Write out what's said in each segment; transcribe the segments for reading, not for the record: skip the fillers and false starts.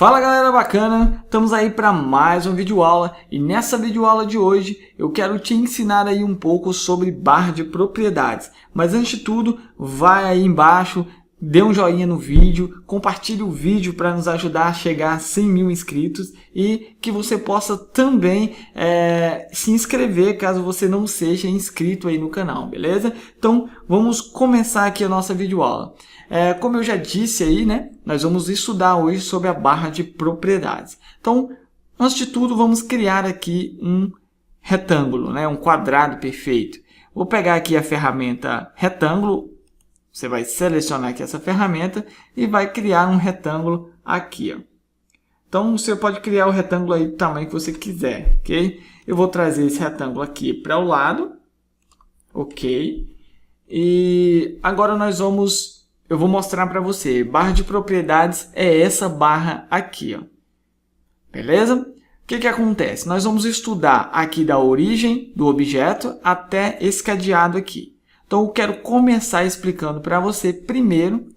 Fala galera bacana, estamos aí para mais uma videoaula e nessa videoaula de hoje eu quero te ensinar aí um pouco sobre barra de propriedades. Mas antes de tudo, vai aí embaixo, dê um joinha no vídeo, compartilhe o vídeo para nos ajudar a chegar a 100 mil inscritos e que você possa também se inscrever caso você não seja inscrito aí no canal, beleza? Então vamos começar aqui a nossa videoaula. Como eu já disse aí, né, nós vamos estudar hoje sobre a barra de propriedades. Então, antes de tudo, vamos criar aqui um retângulo, né, um quadrado perfeito. Vou pegar aqui a ferramenta retângulo, você vai selecionar aqui essa ferramenta e vai criar um retângulo aqui, ó. Então, você pode criar o retângulo aí do tamanho que você quiser, ok? Eu vou trazer esse retângulo aqui para o lado, ok? E agora eu vou mostrar para você, barra de propriedades é essa barra aqui, ó. Beleza? O que acontece? Nós vamos estudar aqui da origem do objeto até esse cadeado aqui. Então, eu quero começar explicando para você primeiro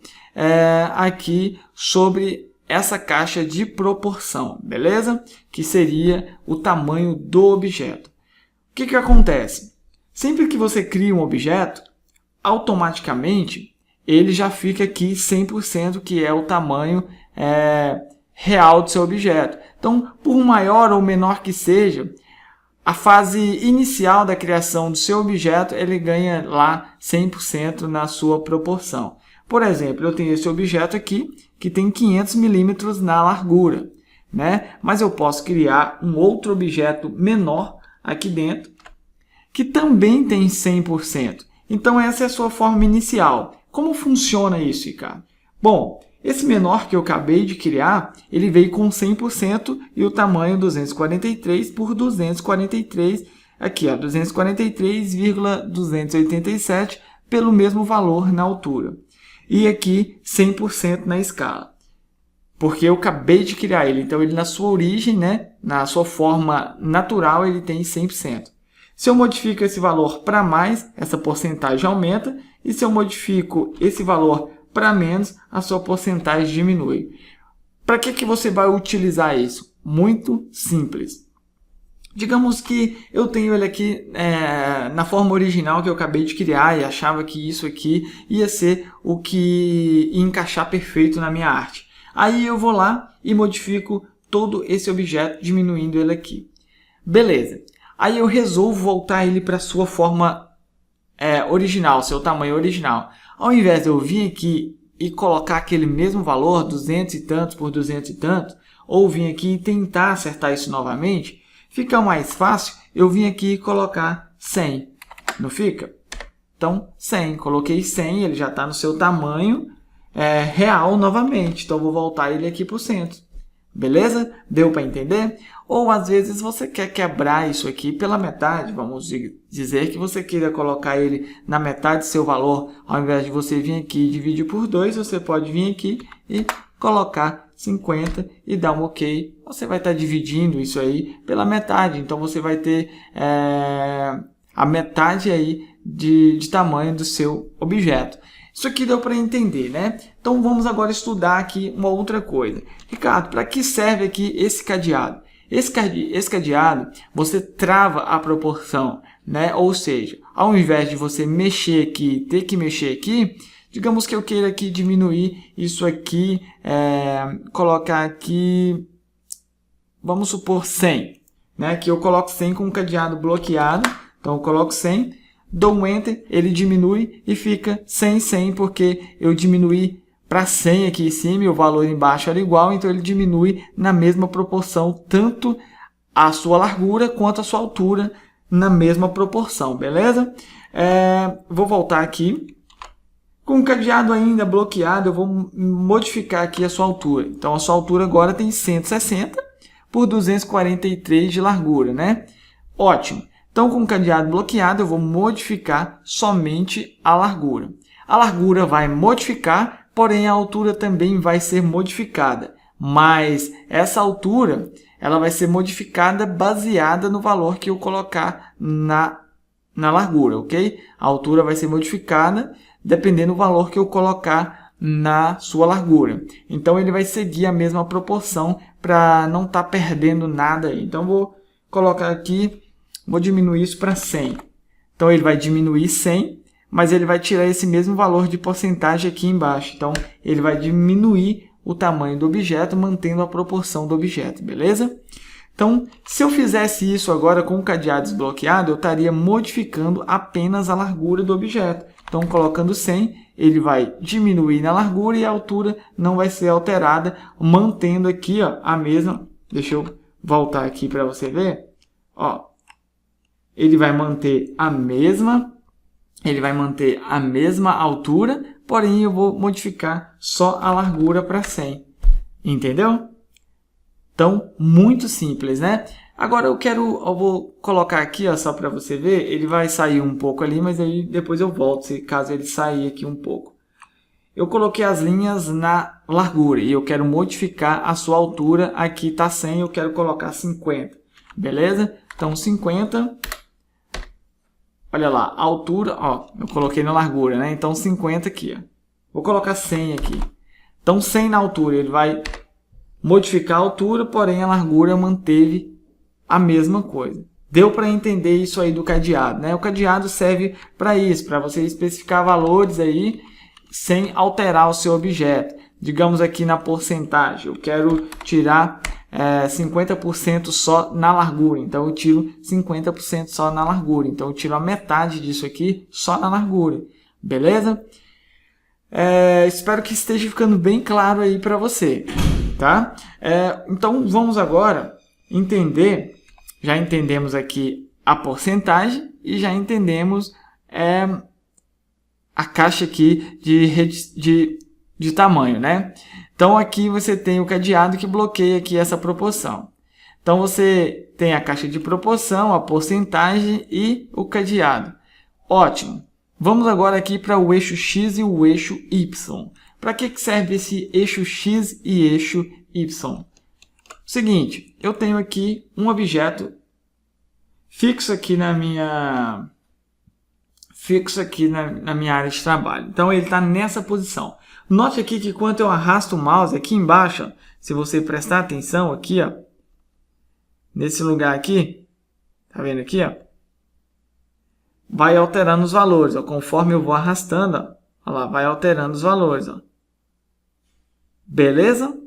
aqui sobre essa caixa de proporção, beleza? Que seria o tamanho do objeto. O que acontece? Sempre que você cria um objeto, automaticamente ele já fica aqui 100%, que é o tamanho real do seu objeto. Então, por maior ou menor que seja, a fase inicial da criação do seu objeto, ele ganha lá 100% na sua proporção. Por exemplo, eu tenho esse objeto aqui, que tem 500 milímetros na largura, né? Mas eu posso criar um outro objeto menor aqui dentro, que também tem 100%. Então, essa é a sua forma inicial. Como funciona isso, Ricardo? Bom, esse menor que eu acabei de criar, ele veio com 100% e o tamanho 243 por 243, aqui, 243,287 pelo mesmo valor na altura. E aqui 100% na escala. Porque eu acabei de criar ele, então ele na sua origem, né, na sua forma natural, ele tem 100%. Se eu modifico esse valor para mais, essa porcentagem aumenta. E se eu modifico esse valor para menos, a sua porcentagem diminui. Para que você vai utilizar isso? Muito simples. Digamos que eu tenho ele aqui na forma original que eu acabei de criar e achava que isso aqui ia ser o que ia encaixar perfeito na minha arte. Aí eu vou lá e modifico todo esse objeto, diminuindo ele aqui. Beleza. Aí eu resolvo voltar ele para a sua forma original, seu tamanho original. Ao invés de eu vir aqui e colocar aquele mesmo valor, 200 e tantos por 200 e tantos, ou vir aqui e tentar acertar isso novamente, fica mais fácil eu vir aqui e colocar 100. Não fica? Então, 100. Coloquei 100, ele já está no seu tamanho real novamente. Então, eu vou voltar ele aqui para o centro. Beleza? Deu para entender? Ou às vezes você quer quebrar isso aqui pela metade. Vamos dizer que você queira colocar ele na metade do seu valor. Ao invés de você vir aqui e dividir por 2, você pode vir aqui e colocar 50 e dar um OK. Você vai estar dividindo isso aí pela metade. Então você vai ter a metade aí de tamanho do seu objeto. Isso aqui deu para entender, né? Então vamos agora estudar aqui uma outra coisa. Ricardo, para que serve aqui esse cadeado? Esse cadeado, você trava a proporção, né? Ou seja, ao invés de você mexer aqui, ter que mexer aqui, digamos que eu queira aqui diminuir isso aqui, colocar aqui, vamos supor 100, né? Que eu coloco 100 com o cadeado bloqueado, então eu coloco 100. Dou um Enter, ele diminui e fica 100, 100, porque eu diminuí para 100 aqui em cima e o valor embaixo era igual, então ele diminui na mesma proporção, tanto a sua largura quanto a sua altura na mesma proporção, beleza? Vou voltar aqui. Com o cadeado ainda bloqueado, eu vou modificar aqui a sua altura. Então, a sua altura agora tem 160 por 243 de largura, né? Ótimo. Então, com o cadeado bloqueado, eu vou modificar somente a largura. A largura vai modificar, porém a altura também vai ser modificada. Mas essa altura ela vai ser modificada baseada no valor que eu colocar na largura, ok? A altura vai ser modificada dependendo do valor que eu colocar na sua largura. Então ele vai seguir a mesma proporção para não estar perdendo nada aí. Então vou colocar aqui, vou diminuir isso para 100. Então ele vai diminuir 100, mas ele vai tirar esse mesmo valor de porcentagem aqui embaixo. Então ele vai diminuir o tamanho do objeto, mantendo a proporção do objeto, beleza? Então, se eu fizesse isso agora com o cadeado desbloqueado, eu estaria modificando apenas a largura do objeto. Então, colocando 100, ele vai diminuir na largura e a altura não vai ser alterada, mantendo aqui ó, a mesma... Deixa eu voltar aqui para você ver. Ó, ele vai manter a mesma altura, porém eu vou modificar só a largura para 100. Entendeu? Então, muito simples, né? Agora eu vou colocar aqui, ó, só para você ver, ele vai sair um pouco ali, mas aí depois eu volto, caso ele sair aqui um pouco. Eu coloquei as linhas na largura e eu quero modificar a sua altura, aqui está 100, eu quero colocar 50, beleza? Então 50, olha lá, a altura, ó, eu coloquei na largura, né? Então 50 aqui, ó. Vou colocar 100 aqui. Então 100 na altura, ele vai modificar a altura, porém a largura manteve a mesma coisa. Deu para entender isso aí do cadeado, né? O cadeado serve para isso, para você especificar valores aí sem alterar o seu objeto. Digamos aqui na porcentagem, eu quero tirar 50% só na largura, então eu tiro 50% só na largura. Então eu tiro a metade disso aqui só na largura, beleza? Espero que esteja ficando bem claro aí para você. Tá? Então vamos agora entender, já entendemos aqui a porcentagem e já entendemos a caixa aqui de tamanho, né? Então aqui você tem o cadeado que bloqueia aqui essa proporção. Então você tem a caixa de proporção, a porcentagem e o cadeado. Ótimo! Vamos agora aqui para o eixo X e o eixo Y. Para que serve esse eixo X e eixo Y? Seguinte, eu tenho aqui um objeto fixo aqui na minha área de trabalho. Então ele está nessa posição. Note aqui que quando eu arrasto o mouse aqui embaixo, ó, se você prestar atenção aqui, ó, nesse lugar aqui, tá vendo aqui, ó, vai alterando os valores, ó, conforme eu vou arrastando, ó, olha lá, vai alterando os valores, ó. Beleza? O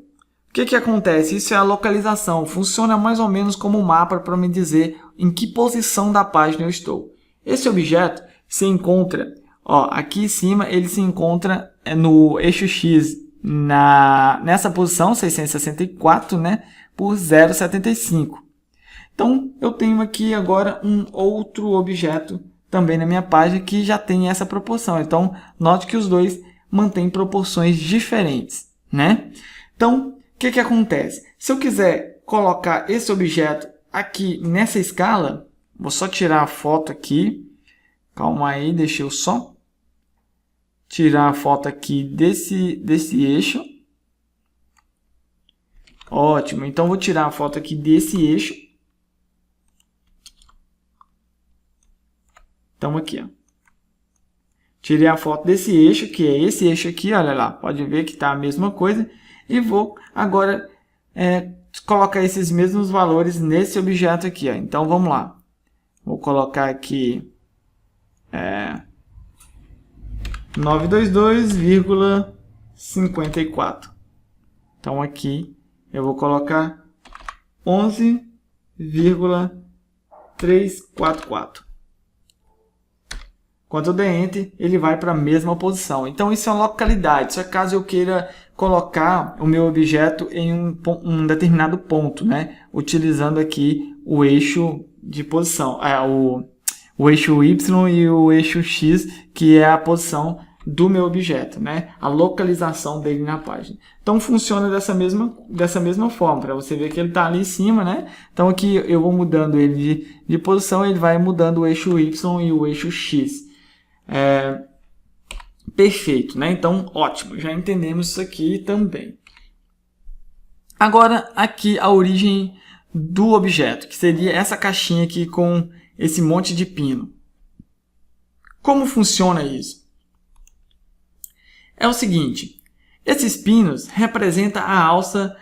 que acontece? Isso é a localização. Funciona mais ou menos como um mapa para me dizer em que posição da página eu estou. Esse objeto se encontra, ó, aqui em cima, ele se encontra no eixo X, nessa posição, 664, né, por 0,75. Então, eu tenho aqui agora um outro objeto também na minha página que já tem essa proporção. Então, note que os dois mantêm proporções diferentes, né? Então, o que acontece? Se eu quiser colocar esse objeto aqui nessa escala, vou só tirar a foto aqui. Calma aí, deixa eu só tirar a foto aqui desse eixo. Ótimo, então vou tirar a foto aqui desse eixo. Então aqui, ó. Tirei a foto desse eixo, que é esse eixo aqui, olha lá, pode ver que está a mesma coisa. E vou agora colocar esses mesmos valores nesse objeto aqui, ó. Então vamos lá. Vou colocar aqui 922,54. Então aqui eu vou colocar 11,344. Quando eu der Enter, ele vai para a mesma posição. Então, isso é uma localidade. Isso é caso eu queira colocar o meu objeto em um determinado ponto, né? Utilizando aqui o eixo de posição. O eixo Y e o eixo X, que é a posição do meu objeto, né? A localização dele na página. Então, funciona dessa mesma forma, para você ver que ele está ali em cima, né? Então, aqui eu vou mudando ele de posição, ele vai mudando o eixo Y e o eixo X. Perfeito, né? Então, ótimo, já entendemos isso aqui também. Agora, aqui a origem do objeto, que seria essa caixinha aqui com esse monte de pino. Como funciona isso? É o seguinte, Esses pinos representam a alça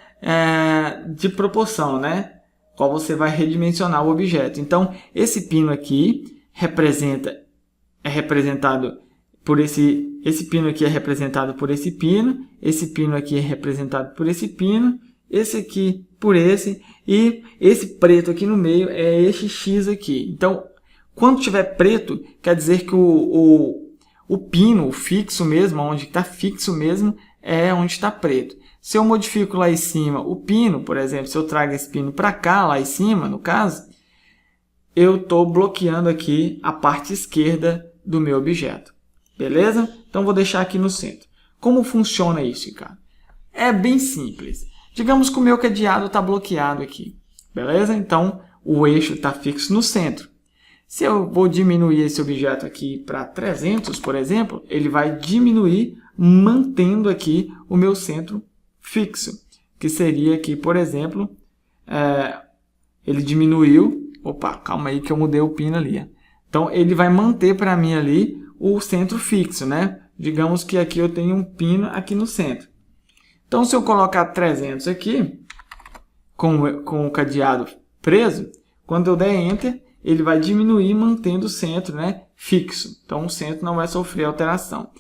de proporção, né? Qual você vai redimensionar o objeto. Então, esse pino aqui é representado por esse pino aqui é representado por esse pino aqui é representado por esse pino, esse aqui por esse, e esse preto aqui no meio é este X aqui. Então, quando tiver preto, quer dizer que o pino, o fixo mesmo, onde está fixo mesmo, é onde está preto. Se eu modifico lá em cima o pino, por exemplo, se eu trago esse pino para cá, lá em cima, no caso, eu estou bloqueando aqui a parte esquerda do meu objeto. Beleza? Então, vou deixar aqui no centro. Como funciona isso, cara? É bem simples. Digamos que o meu cadeado está bloqueado aqui. Beleza? Então, o eixo está fixo no centro. Se eu vou diminuir esse objeto aqui para 300, por exemplo, ele vai diminuir mantendo aqui o meu centro fixo. Que seria aqui, por exemplo, ele diminuiu... Opa, calma aí que eu mudei o pino ali. Então, ele vai manter para mim ali o centro fixo, né? Digamos que aqui eu tenho um pino aqui no centro. Então, se eu colocar 300 aqui, com o cadeado preso, quando eu der Enter, ele vai diminuir mantendo o centro, né, fixo. Então, o centro não vai sofrer alteração.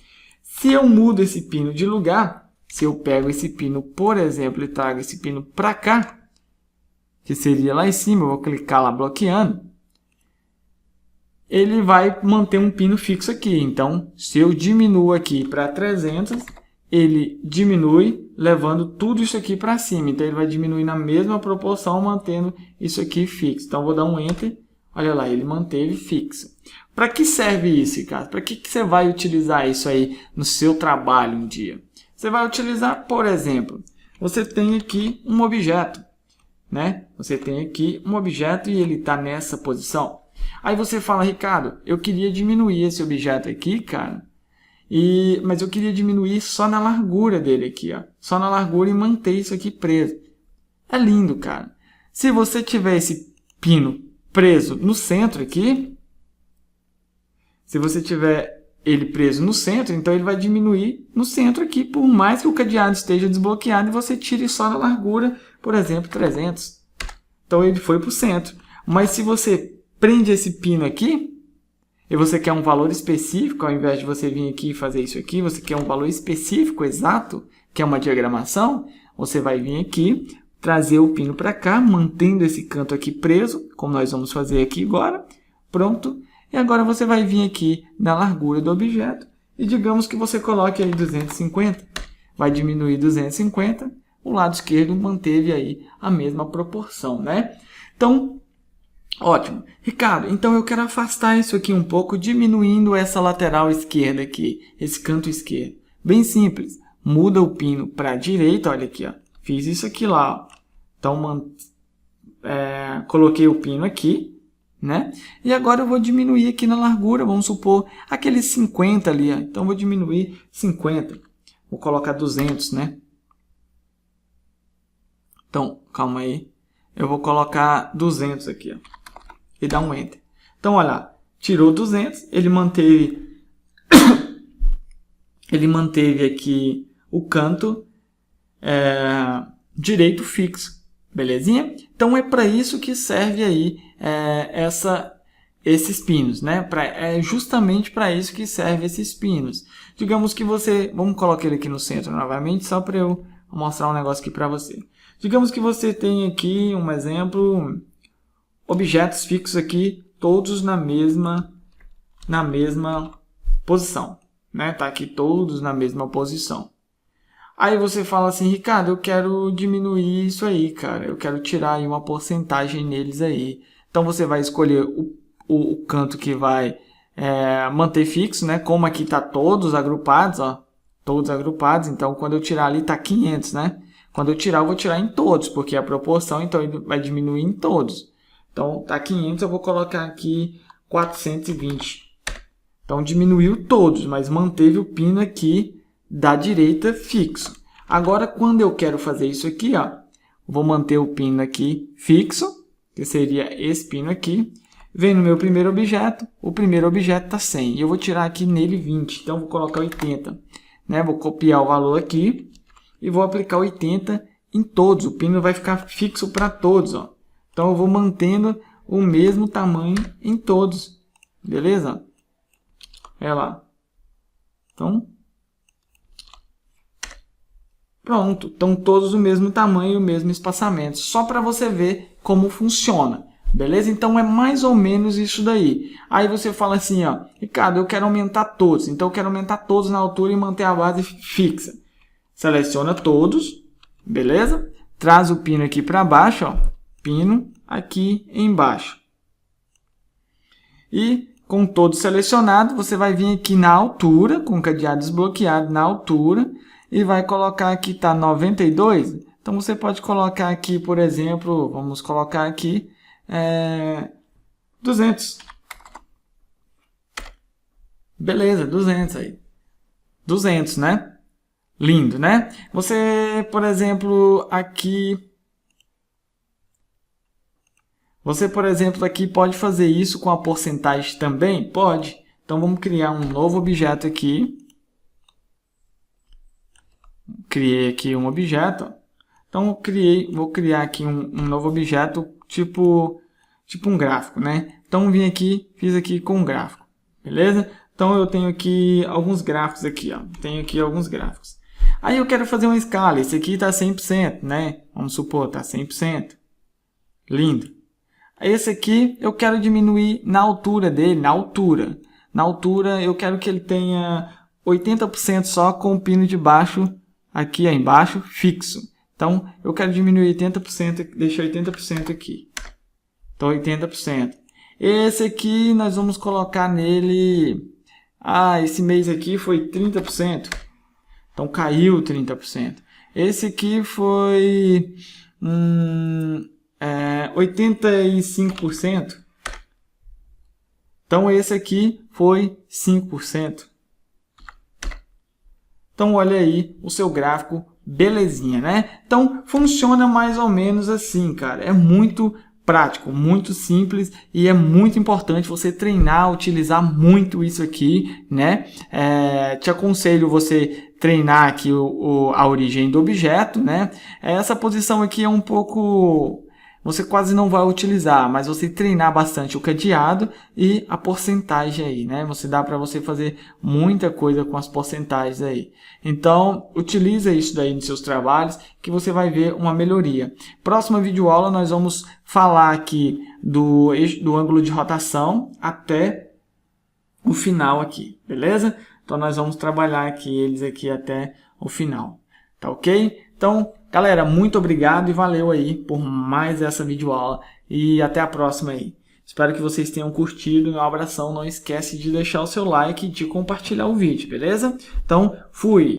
Se eu mudo esse pino de lugar, se eu pego esse pino, por exemplo, e trago esse pino para cá, que seria lá em cima, eu vou clicar lá bloqueando, ele vai manter um pino fixo aqui. Então, se eu diminuo aqui para 300, ele diminui levando tudo isso aqui para cima. Então, ele vai diminuir na mesma proporção, mantendo isso aqui fixo. Então, vou dar um Enter. Olha lá, ele manteve fixo. Para que serve isso, Ricardo? Para que você vai utilizar isso aí no seu trabalho um dia? Você vai utilizar, por exemplo, você tem aqui um objeto, né? Você tem aqui um objeto e ele está nessa posição. Aí você fala, Ricardo, eu queria diminuir esse objeto aqui, cara, mas eu queria diminuir só na largura dele aqui, ó. Só na largura e manter isso aqui preso. É lindo, cara. Se você tiver esse pino preso no centro aqui, se você tiver ele preso no centro, então ele vai diminuir no centro aqui, por mais que o cadeado esteja desbloqueado e você tire só na largura, por exemplo, 300. Então ele foi para o centro. Mas se você prende esse pino aqui, e você quer um valor específico, ao invés de você vir aqui e fazer isso aqui, você quer um valor específico, exato, que é uma diagramação, você vai vir aqui, trazer o pino para cá, mantendo esse canto aqui preso, como nós vamos fazer aqui agora. Pronto. E agora você vai vir aqui na largura do objeto e digamos que você coloque aí 250. Vai diminuir 250. O lado esquerdo manteve aí a mesma proporção, né? Então, ótimo. Ricardo, então eu quero afastar isso aqui um pouco, diminuindo essa lateral esquerda aqui, esse canto esquerdo. Bem simples. Muda o pino para a direita, olha aqui, ó. Fiz isso aqui lá, ó. Então, coloquei o pino aqui, né? E agora eu vou diminuir aqui na largura, vamos supor, aqueles 50 ali, ó. Então, vou diminuir 50. Vou colocar 200, né? Então, calma aí. Eu vou colocar 200 aqui, ó. E dar um Enter. Então, olha, tirou 200, ele manteve aqui o canto direito fixo, belezinha? Então, é para isso que serve aí esses pinos, né? É justamente para isso que serve esses pinos. Digamos que vamos colocar ele aqui no centro novamente, só para eu mostrar um negócio aqui para você. Digamos que você tem aqui um exemplo, objetos fixos aqui, todos na mesma posição, né? Tá aqui todos na mesma posição. Aí você fala assim, Ricardo, eu quero diminuir isso aí, cara. Eu quero tirar aí uma porcentagem neles aí. Então você vai escolher o canto que vai manter fixo, né? Como aqui tá todos agrupados, ó, todos agrupados. Então quando eu tirar ali tá 500, né? Quando eu tirar, eu vou tirar em todos, porque é a proporção, então ele vai diminuir em todos. Então, tá 500, eu vou colocar aqui 420. Então, diminuiu todos, mas manteve o pino aqui da direita fixo. Agora, quando eu quero fazer isso aqui, ó, vou manter o pino aqui fixo, que seria esse pino aqui. Vem no meu primeiro objeto, o primeiro objeto está 100. E eu vou tirar aqui nele 20, então vou colocar 80. Né? Vou copiar o valor aqui. e vou aplicar 80 em todos. O pino vai ficar fixo para todos, ó. Então eu vou mantendo o mesmo tamanho em todos, beleza? Olha lá. Então, pronto. Estão todos do mesmo tamanho e o mesmo espaçamento. Só para você ver como funciona. Beleza? Então é mais ou menos isso daí. Aí você fala assim, ó, Ricardo, eu quero aumentar todos. Então eu quero aumentar todos na altura e manter a base fixa. Seleciona todos, beleza? Traz o pino aqui para baixo, ó. Pino aqui embaixo. E com todos selecionados, você vai vir aqui na altura, com o cadeado desbloqueado na altura, e vai colocar aqui, tá 92. Então você pode colocar aqui, por exemplo, vamos colocar aqui 200. Beleza, 200 aí. 200, né? Lindo, né? Você, por exemplo, aqui pode fazer isso com a porcentagem também? Pode. Então vamos criar um novo objeto aqui. Criei aqui um objeto. Então vou criar aqui um novo objeto tipo um gráfico, né? Então vim aqui, fiz aqui com um gráfico, beleza? Então eu tenho aqui alguns gráficos aqui, ó. Tenho aqui alguns gráficos. Aí eu quero fazer uma escala. Esse aqui está 100%, né? Vamos supor, está 100%. Lindo. Esse aqui eu quero diminuir na altura dele, na altura. Na altura eu quero que ele tenha 80% só com o pino de baixo, aqui embaixo, fixo. Então eu quero diminuir 80%, deixar 80% aqui. Então 80%. Esse aqui nós vamos colocar nele... esse mês aqui foi 30%. Então caiu 30%. Esse aqui foi 85%. Então esse aqui foi 5%. Então olha aí o seu gráfico, belezinha, né? Então funciona mais ou menos assim, cara. É muito prático, muito simples e é muito importante você treinar, utilizar muito isso aqui, né? Te aconselho você treinar aqui a origem do objeto, né? Essa posição aqui é um pouco... você quase não vai utilizar, mas você treinar bastante o cadeado e a porcentagem aí, né? Dá para você fazer muita coisa com as porcentagens aí. Então, utiliza isso daí nos seus trabalhos que você vai ver uma melhoria. Próxima videoaula nós vamos falar aqui do ângulo de rotação até o final aqui, beleza? Então nós vamos trabalhar eles aqui até o final, tá ok? Então, galera, muito obrigado e valeu aí por mais essa videoaula e até a próxima aí. Espero que vocês tenham curtido. Um abração, não esquece de deixar o seu like e de compartilhar o vídeo, beleza? Então, fui!